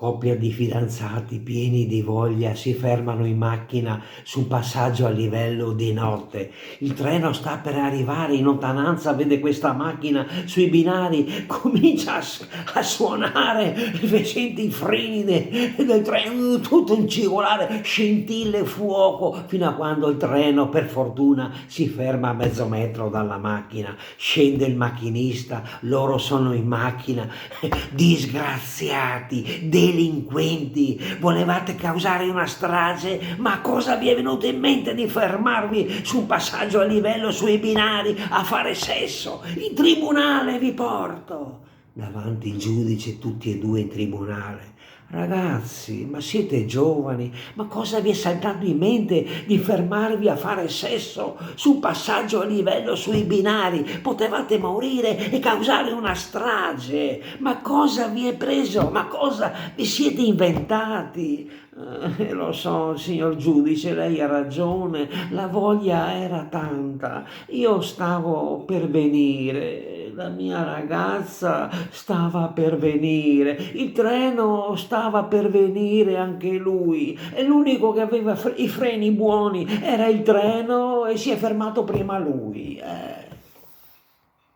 Coppia di fidanzati pieni di voglia si fermano in macchina su un passaggio a livello di notte. Il treno sta per arrivare, in lontananza vede questa macchina sui binari, comincia a suonare, senti i freni del treno, tutto un cigolare, scintille, fuoco, fino a quando il treno per fortuna si ferma a mezzo metro dalla macchina. Scende il macchinista, loro sono in macchina. Disgraziati, delinquenti, volevate causare una strage? Ma cosa vi è venuto in mente di fermarvi su un passaggio a livello sui binari a fare sesso? In tribunale vi porto! Davanti il giudice, tutti e due in tribunale. Ragazzi, ma siete giovani, ma cosa vi è saltato in mente di fermarvi a fare sesso su un passaggio a livello sui binari? Potevate morire e causare una strage. Ma cosa vi è preso? Ma cosa vi siete inventati? Lo so, signor giudice, lei ha ragione, la voglia era tanta. Io stavo per venire, la mia ragazza stava per venire, il treno stava per venire anche lui, e l'unico che aveva i freni buoni era il treno e si è fermato prima lui.